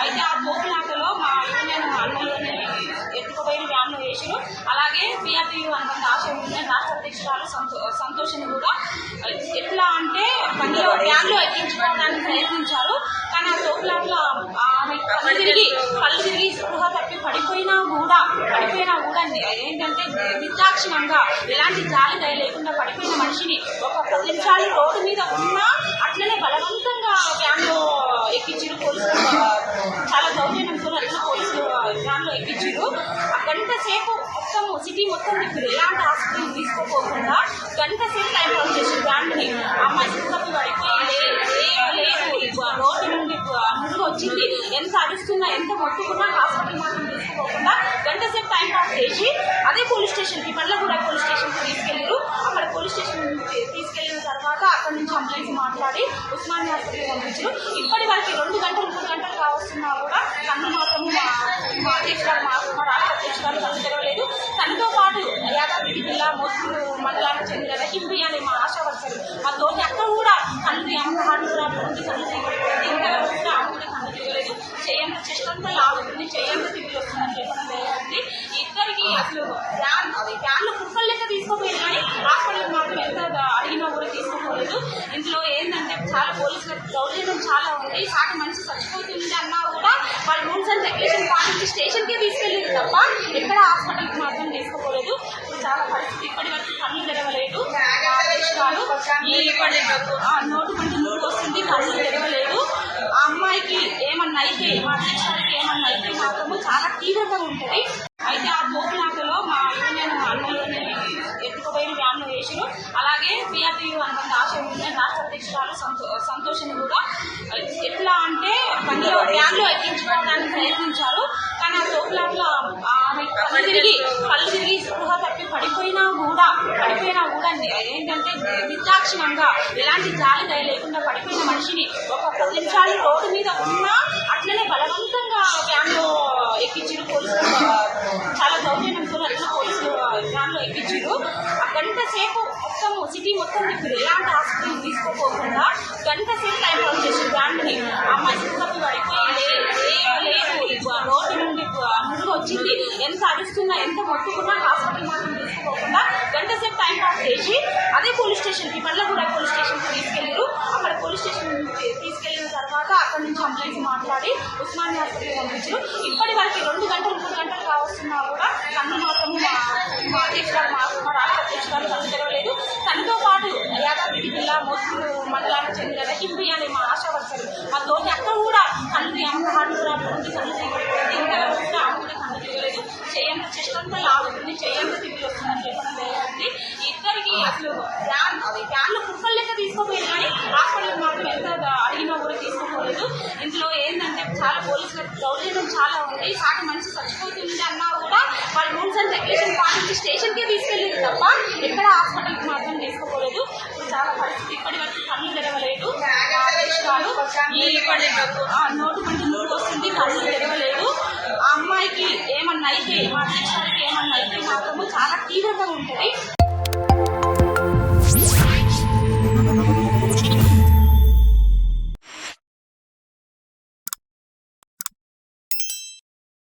అయితే ఆ తోపులాటలో మా యూనియన్ అన్నలోని ఎత్తుకుపోయి వ్యాన్లో వేసారు. అలాగే పిఆర్టీయూ అనుబంధ ఆశ యూనియన్ రాష్ట్ర అధ్యక్షురాలు సంతోషిని కూడా ఎట్లా అంటే బండిలో వ్యాన్లో ఎక్కించుకోవడానికి ప్రయత్నించారు. కానీ ఆ తోపులాటలో కళ్ళు తిరిగి స్పృహ తప్పి పడిపోయినా కూడా ఏంటంటే నిర్దాక్షిణంగా ఎలాంటి జాలి దయ లేకుండా పడిపోయిన మనిషిని ఒక 10 నిమిషాలు రోడ్డు మీద ఉన్నా అట్లనే బలవంతంగా వ్యాన్లో ఎక్కించారు పోలీసులు. చాలా దౌర్జన్యంతో అట్లా పోలీసులు వ్యాన్లో ఎక్కించారు. ఆ గంట సేపు మొత్తం సిటీ మొత్తం తిప్పారు. ఎలాంటి హాస్పిటల్ తీసుకోపోకుండా గంట సేపు టైం పాస్ చేసారు వ్యాన్ని. అమ్మాయి సుఖపి పడిపోయి లేదు రోడ్డు నుండి ముందుకు వచ్చింది. ఎంత అరుస్తున్నా ఎంత మొత్తుకున్నా హాస్పిటల్ మాత్రం తీసుకోకుండా గంట సేపు టైం పాస్ చేసి అదే పోలీస్ స్టేషన్కి పల్లెగూడ పోలీస్ స్టేషన్కి తీసుకెళ్లారు. అక్కడ పోలీస్ స్టేషన్ తీసుకెళ్లిన తర్వాత అక్కడి నుంచి అంబులెన్స్ మాట్లాడి ఉస్మానియా హాస్పిటల్ పంపించారు. ఇప్పటి వరకు 2 గంటలు 3 గంటలు కావస్తున్నా కూడా తను మాత్రం మా అధ్యక్షురాలు మా రాష్ట్ర అధ్యక్షురాలు కళ్ళు తెరవలేదు. తనతో పాటు యాదాద్రి జిల్లా మోసూరు మండలానికి చెందిన రహీంపి అనే మా ఆశా వర్కర్ మా తోటి అక్కడ కూడా కళ్ళు అమ్మ హార్ట్ ఉంది కళ్ళు తిరగలేదు. ఇంతవరకు కూడా ఆమె కూడా కళ్ళు తిరగలేదు. చేయంత చెస్ట్ అంతా లాగుతుంది, చేయంత తిరిగి వస్తుందని చెప్పడం జరిగింది. ఇద్దరికి అసలు వ్యాన్లో కుక్కలు లెక్క తీసుకోపోయింది కానీ హాస్పిటల్ మాత్రం ఎంత అడిగినా కూడా తీసుకోలేదు. ఇందులో ఏంటంటే చాలా పోలీసులకు దౌర్జన్యం చాలా ఉంది. సాటి మనిషి చచ్చిపోతుంది అన్నా కూడా వాళ్ళు రూల్స్ అండ్ రెగ్యులేషన్ పాటించి స్టేషన్కే తీసుకెళ్ళింది తప్ప ఎక్కడ హాస్పిటల్కి మాత్రం తీసుకోలేదు. చాలా పరిస్థితి ఇప్పటి వరకు కళ్ళు తెరవలేదు. నోటు కొంచెం నోటు వస్తుంది, కళ్ళు తెరవలేదు. ఆ అమ్మాయికి ఏమన్నా అయితే మా అధ్యక్షుడికి ఏమన్నా అయితే మాత్రము చాలా తీవ్రంగా ఉంటుంది. అయితే ఆ తోపులాటలో మా యూనియన్ అన్నలోని ఎత్తుకుపోయి వ్యాన్లో వేసారు. అలాగే పిఆర్టీయూ అనుబంధ ఆశ యూనియన్ రాష్ట్ర అధ్యక్షురాలు సంతోషిని కూడా ఎట్లా అంటే బండిలో వ్యాన్లో ఎక్కించుకోవడానికి ప్రయత్నించారు. కానీ ఆ తోపులాటలో కళ్ళు తిరిగి స్పృహ తప్పి పడిపోయినా కూడా ఏంటంటే నిర్దాక్షిణంగా ఎలాంటి జాలి దయ లేకుండా పడిపోయిన మనిషిని ఒక 10 నిమిషాలు రోడ్డు మీద ఉన్నా అట్లనే బలవంతంగా వ్యాన్లో ఎక్కించారు పోలీసులు. చాలా దౌర్జన్యంతో అట్లా పోలీసులు వ్యాన్లో ఎక్కించారు. ఆ గంట సేపు మొత్తం సిటీ మొత్తం తిప్పారు. ఎలాంటి హాస్పిటల్ తీసుకోపోకుండా గంట సేపు టైం పాస్ చేసారు వ్యాన్ని. అమ్మాయి సుఖపి పడిపోయి లేదు రోడ్డు నుండి ముందుకు వచ్చింది. ఎంత అరుస్తున్నా ఎంత మొత్తుకున్నా హాస్పిటల్ మాత్రం తీసుకోకుండా గంట సేపు టైం పాస్ చేసి అదే పోలీస్ స్టేషన్కి పల్లెగూడ పోలీస్ స్టేషన్కి తీసుకెళ్లారు. అక్కడ పోలీస్ స్టేషన్ తీసుకెళ్లిన తర్వాత అక్కడి నుంచి అంబులెన్స్ మాట్లాడి ఉస్మానియా హాస్పిటల్ పంపించారు. ఇప్పటి వరకు 2 గంటలు 3 గంటలు కావస్తున్నా కూడా తను మాత్రం మా అధ్యక్షురాలు మా రాష్ట్ర అధ్యక్షురాలు కళ్ళు తెరవలేదు. తనతో పాటు యాదాద్రి జిల్లా మోసూరు మండలానికి చెందిన రహీంపి అనే మా ఆశా వర్కర్ మా తోటి అక్కడ కూడా కళ్ళు అమ్మ హార్ట్ ఉంది కళ్ళు తిరగలేదు. ఇంతవరకు కూడా ఆమె కూడా కళ్ళు తిరగలేదు. చేయంత చెస్ట్ అంతా లాగుతుంది, చేయంత తిరిగి వస్తుందని చెప్పడం జరిగింది. ఇద్దరికి అసలు వ్యాన్లో కుక్కలు లెక్క తీసుకోపోయింది కానీ హాస్పిటల్ మాత్రం ఎంత అడిగినా కూడా తీసుకోలేదు. ఇందులో ఏంటంటే చాలా పోలీసులకు దౌర్జన్యం చాలా ఉంది. సాటి మనిషి చచ్చిపోతుంది అన్నా కూడా వాళ్ళు రూల్స్ అండ్ రెగ్యులేషన్ పాటించి స్టేషన్కే తీసుకెళ్ళింది తప్ప ఎక్కడ హాస్పిటల్కి మాత్రం తీసుకోలేదు. చాలా పరిస్థితి ఇప్పటి వరకు కళ్ళు తెరవలేదు. నోటు కొంచెం నోటు వస్తుంది, కళ్ళు తెరవలేదు. ఆ అమ్మాయికి ఏమన్నా అయితే మా అధ్యక్షుడికి ఏమన్నా అయితే మాత్రము చాలా తీవ్రంగా ఉంటుంది.